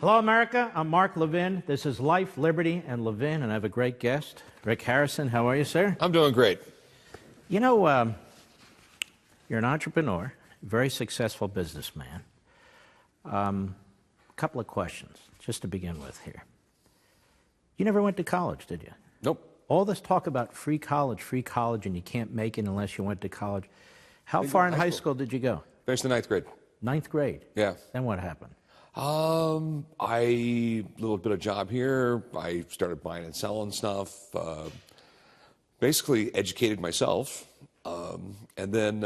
Hello, America. I'm Mark Levin. This is Life, Liberty, and Levin, and I have a great guest, Rick Harrison. How are you, sir? I'm doing great. You know, you're an entrepreneur, very successful businessman. A couple of questions, just to begin with here. You never went to college, did you? Nope. All this talk about free college, and you can't make it unless you went to college. How far in high school did you go? Finished the ninth grade. Ninth grade? Yeah. Then what happened? Little bit of job here. I started buying and selling stuff. Basically educated myself. And then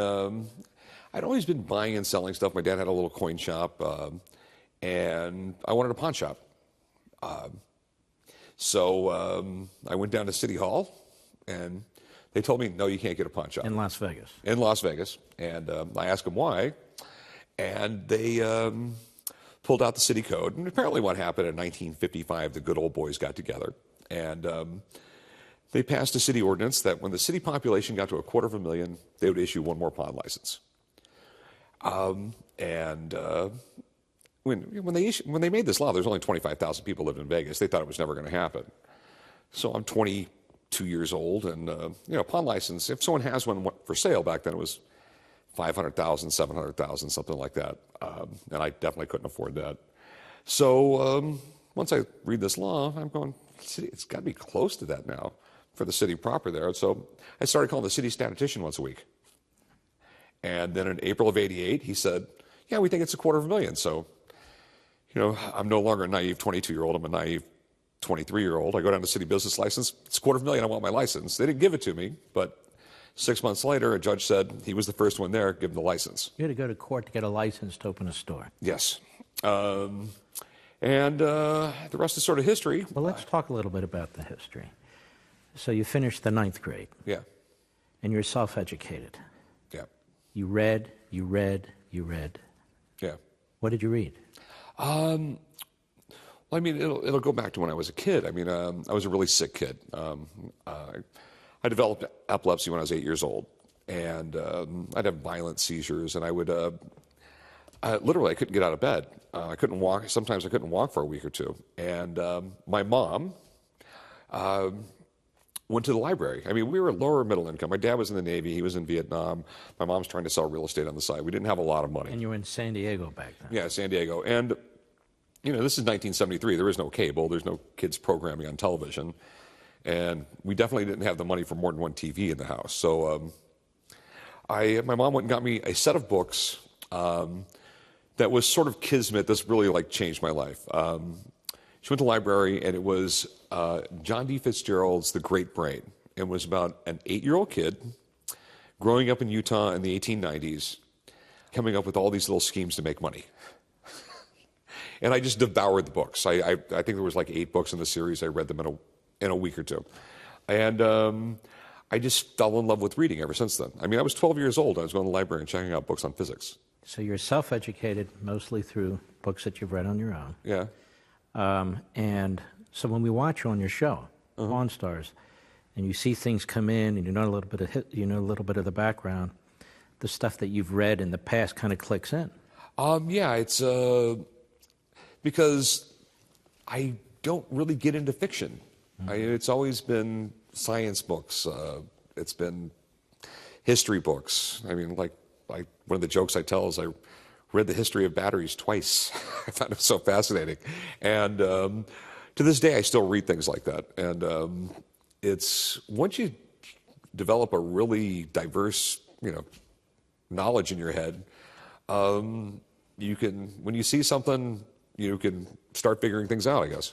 I'd always been buying and selling stuff. My dad had a little coin shop, and I wanted a pawn shop. So I went down to City Hall, and they told me, no, you can't get a pawn shop. In Las Vegas? In Las Vegas. And I asked them why, and they pulled out the city code. And apparently what happened in 1955, the good old boys got together, and they passed a city ordinance that when the city population got to 250,000, they would issue one more pawn license. When they made this law, there's only 25,000 people living in Vegas. They thought it was never going to happen. So I'm 22 years old, and pawn license, if someone has one for sale, back then it was 500,000, 700,000, something like that. And I definitely couldn't afford that. So once I read this law, I'm going, it's got to be close to that now for the city proper there. So I started calling the city statistician once a week. And then in April of '88, he said, yeah, we think it's 250,000. So, I'm no longer a naive 22-year-old. I'm a naive 23-year-old. I go down to city business license. It's 250,000. I want my license. They didn't give it to me, but 6 months later, a judge said he was the first one there, give him the license. You had to go to court to get a license to open a store. Yes. The rest is sort of history. Well, let's talk a little bit about the history. So you finished the ninth grade. Yeah. And you're self-educated. Yeah. You read. Yeah. What did you read? Well, it'll go back to when I was a kid. I was a really sick kid. I developed epilepsy when I was 8 years old, and I'd have violent seizures, and I would literally I couldn't get out of bed. I couldn't walk. Sometimes I couldn't walk for a week or two. And my mom went to the library. We were lower middle income. My dad was in the Navy. He was in Vietnam. My mom's trying to sell real estate on the side. We didn't have a lot of money. And you were in San Diego back then. Yeah, San Diego. And, this is 1973. There is no cable. There's no kids programming on television. And we definitely didn't have the money for more than one TV in the house. So my mom went and got me a set of books that was sort of kismet. This really, changed my life. She went to the library, and it was John D. Fitzgerald's The Great Brain. It was about an 8-year-old kid growing up in Utah in the 1890s, coming up with all these little schemes to make money. And I just devoured the books. I think there was 8 books in the series. I read them in a week or two. And I just fell in love with reading ever since then. I was 12 years old. I was going to the library and checking out books on physics. So you're self-educated mostly through books that you've read on your own. Yeah. And so when we watch you on your show, Pawn Stars, and you see things come in, and you know a little bit of the background, the stuff that you've read in the past kind of clicks in. Yeah, it's because I don't really get into fiction. It's always been science books. It's been history books. One of the jokes I tell is I read the history of batteries twice. I found it so fascinating. And to this day, I still read things like that. And it's once you develop a really diverse, knowledge in your head, you can, when you see something, you can start figuring things out, I guess.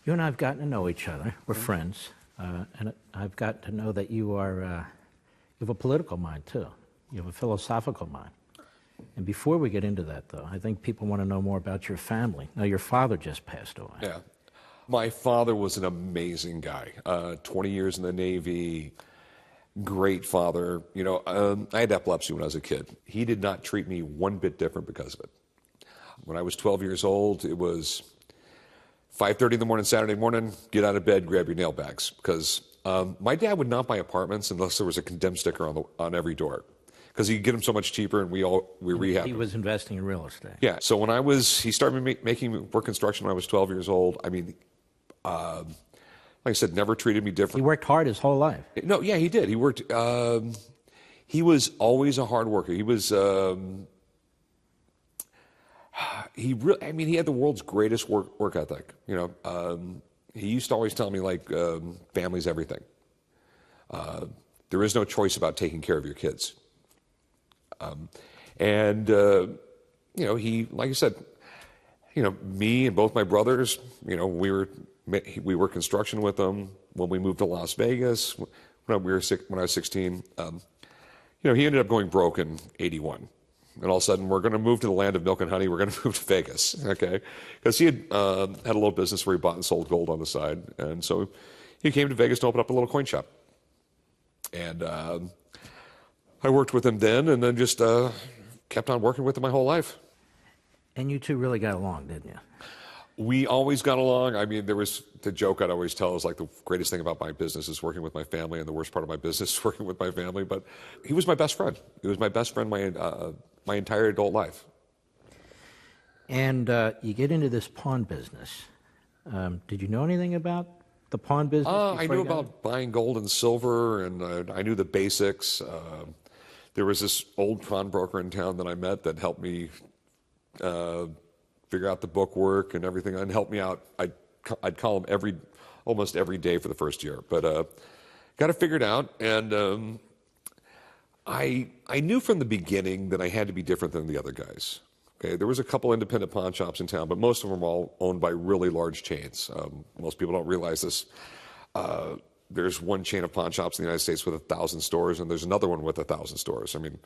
You and I have gotten to know each other. We're friends. And I've gotten to know that you have a political mind, too. You have a philosophical mind. And before we get into that, though, I think people want to know more about your family. Now, your father just passed away. Yeah. My father was an amazing guy. 20 years in the Navy, great father. I had epilepsy when I was a kid. He did not treat me one bit different because of it. When I was 12 years old, it was 5:30 in the morning, Saturday morning, get out of bed, grab your nail bags. Because my dad would not buy apartments unless there was a condemned sticker on every door. because he could get them so much cheaper, and we rehabbed He them. was investing in real estate. Yeah. So when he started making work construction when I was 12 years old. I mean, like I said, never treated me He different. worked hard his whole life. No, yeah, he did. He worked. He was always a hard worker. He was. I mean, he had the world's greatest work ethic. You know, he used to always tell me like, family's everything. There is no choice about taking care of your kids. You know, he, like I said, you know, me and both my brothers, you know, we were construction with him when we moved to Las Vegas when I was 16. You know, he ended up going broke in '81. And all of a sudden, we're going to move to the land of milk and honey. We're going to move to Vegas, okay? Because he had had a little business where he bought and sold gold on the side. And so he came to Vegas to open up a little coin shop. And I worked with him then, and then just kept on working with him my whole life. And you two really got along, didn't you? We always got along. I mean, there was the joke I'd always tell is like the greatest thing about my business is working with my family, and the worst part of my business is working with my family. But he was my best friend. He was my best friend my entire adult life. And you get into this pawn business. Did you know anything about the pawn business? I knew about buying gold and silver, and I knew the basics. There was this old pawnbroker in town that I met that helped me figure out the bookwork and everything, and help me out. I'd call him almost every day for the first year, but got it figured out. And I knew from the beginning that I had to be different than the other guys. Okay, there was a couple independent pawn shops in town, but most of them were all owned by really large chains. Most people don't realize this. There's one chain of pawn shops in the United States with 1,000 stores, and there's another one with 1,000 stores. I mean,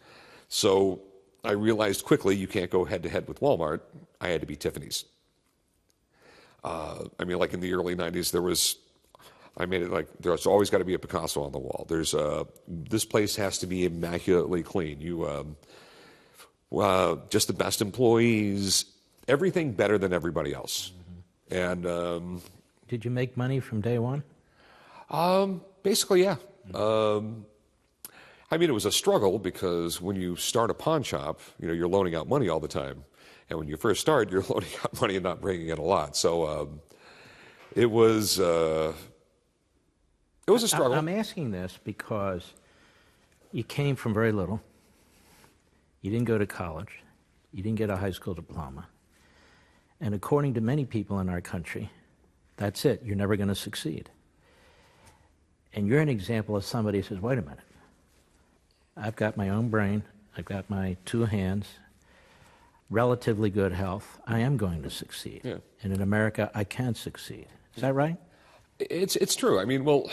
so I realized quickly you can't go head to head with Walmart. I had to be Tiffany's. I mean, like in the early 90s, I made it like there's always got to be a Picasso on the wall. This place has to be immaculately clean. Just the best employees, everything better than everybody else. Mm-hmm. And did you make money from day one? Basically, yeah. I mean, it was a struggle because when you start a pawn shop, you know, you're loaning out money all the time. And when you first start, you're loaning out money and not bringing in a lot. So it was a struggle. I'm asking this because you came from very little. You didn't go to college. You didn't get a high school diploma. And according to many people in our country, that's it. You're never going to succeed. And you're an example of somebody who says, wait a minute. I've got my own brain. I've got my two hands, relatively good health. I am going to succeed. Yeah. And in America, I can succeed. Is that right? It's true. I mean, well,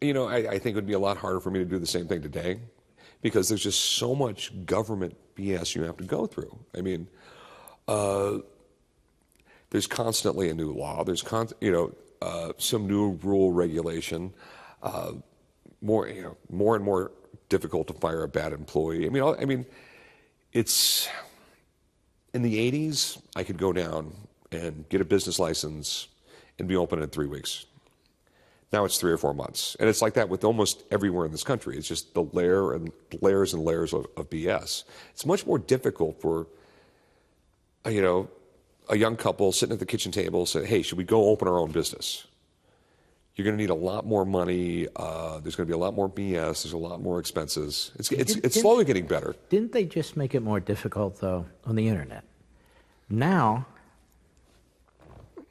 you know, I think it would be a lot harder for me to do the same thing today because there's just so much government BS you have to go through. I mean, there's constantly a new law. There's some new rule regulation. More and more difficult to fire a bad employee. I mean, it's in the 80s. I could go down and get a business license and be open in 3 weeks. Now it's 3 or 4 months, and it's like that with almost everywhere in this country. It's just the layers and layers of BS. It's much more difficult for a young couple sitting at the kitchen table say, "Hey, should we go open our own business?" You're going to need a lot more money. There's going to be a lot more BS. There's a lot more expenses. It's slowly getting better. Didn't they just make it more difficult, though, on the internet? Now,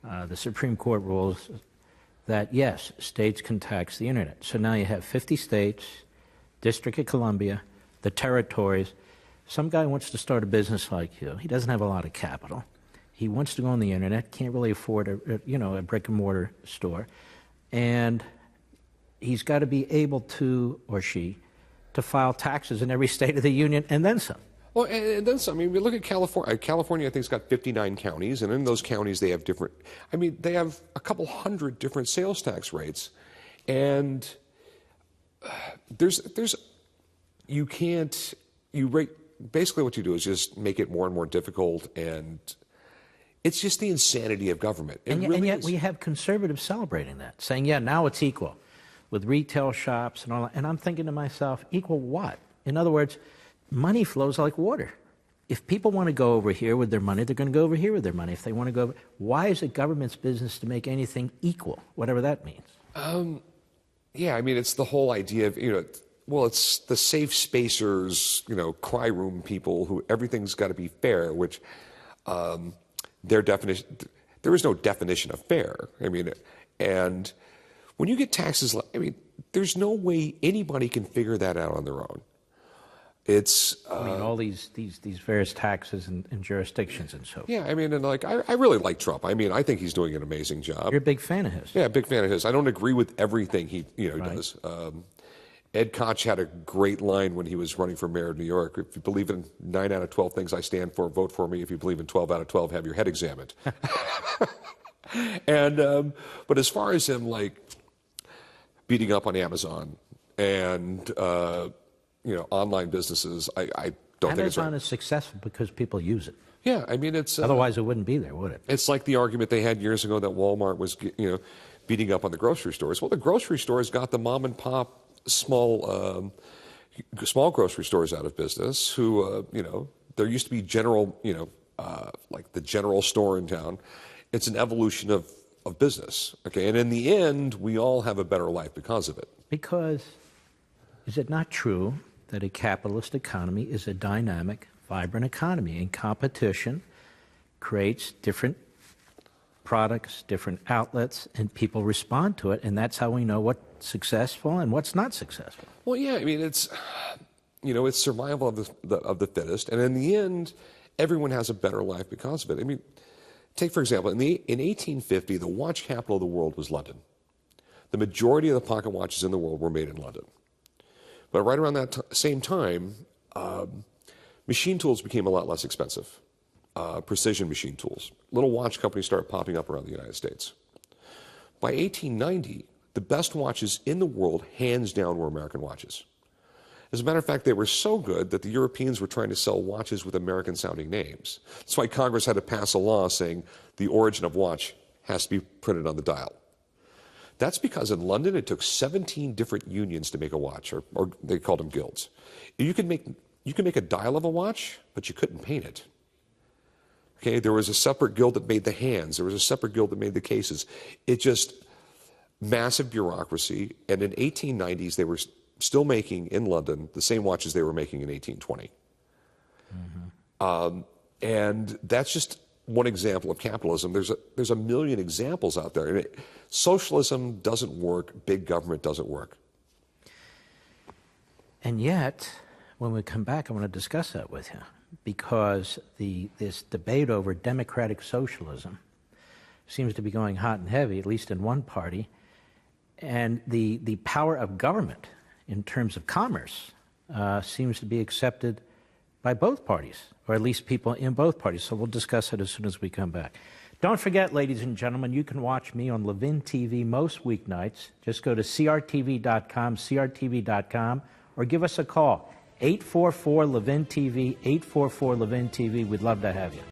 the Supreme Court rules that, yes, states can tax the internet. So now you have 50 states, District of Columbia, the territories. Some guy wants to start a business like you. He doesn't have a lot of capital. He wants to go on the internet, can't really afford a brick-and-mortar store. And he's got to be able to, or she, to file taxes in every state of the union and then some. Well, and then some. I mean, we look at California. California, I think, has got 59 counties, and in those counties they have different. I mean, they have a couple hundred different sales tax rates, and basically what you do is just make it more and more difficult, and it's just the insanity of government. And yet we have conservatives celebrating that, saying, yeah, now it's equal with retail shops and all that. And I'm thinking to myself, equal what? In other words, money flows like water. If people want to go over here with their money, they're going to go over here with their money. If they want to go, why is it government's business to make anything equal, whatever that means? Yeah, I mean, it's the whole idea of, well, it's the safe spacers, cry room people who everything's got to be fair, which their definition, there is no definition of fair. I mean, and when you get taxes, I mean, there's no way anybody can figure that out on their own. It's I mean, all these various taxes and jurisdictions and so forth. yeah, I mean, and like I really like Trump. I mean, I think he's doing an amazing job. You're a big fan of his. Yeah, big fan of his. I don't agree with everything he Right. does. Ed Koch had a great line when he was running for mayor of New York. If you believe in 9 out of 12 things I stand for, vote for me. If you believe in 12 out of 12, have your head examined. And but as far as him like beating up on Amazon and online businesses, I don't think it's right. Amazon is successful because people use it. Yeah, I mean it's Otherwise, it wouldn't be there, would it? it's like the argument they had years ago that Walmart was beating up on the grocery stores. Well, the grocery stores got the mom and pop small grocery stores out of business. Who there used to be general like the general store in town. It's an evolution of business. Okay, and in the end, we all have a better life because of it. Because is it not true that a capitalist economy is a dynamic, vibrant economy, and competition creates different products, different outlets, and people respond to it, and that's how we know what's successful and what's not successful. Well, yeah, I mean it's it's survival of the fittest, and in the end, everyone has a better life because of it. I mean, take for example, in 1850, the watch capital of the world was London. The majority of the pocket watches in the world were made in London. But right around that same time, machine tools became a lot less expensive. Precision machine tools. Little watch companies started popping up around the United States. By 1890, the best watches in the world, hands down, were American watches. As a matter of fact, they were so good that the Europeans were trying to sell watches with American-sounding names. That's why Congress had to pass a law saying the origin of watch has to be printed on the dial. That's because in London, it took 17 different unions to make a watch, or they called them guilds. You can make a dial of a watch, but you couldn't paint it. Okay, there was a separate guild that made the hands. There was a separate guild that made the cases. It just massive bureaucracy. And in 1890s, they were still making in London the same watches they were making in 1820. Mm-hmm. And that's just one example of capitalism. There's a million examples out there. And socialism doesn't work. Big government doesn't work. And yet, when we come back, I want to discuss that with you, because this debate over democratic socialism seems to be going hot and heavy, at least in one party, and the power of government in terms of commerce seems to be accepted by both parties, or at least people in both parties. So we'll discuss it as soon as we come back. Don't forget, ladies and gentlemen, you can watch me on Levin TV most weeknights. Just go to crtv.com, or give us a call, 844-LEVIN-TV, 844-LEVIN-TV. We'd love to have you.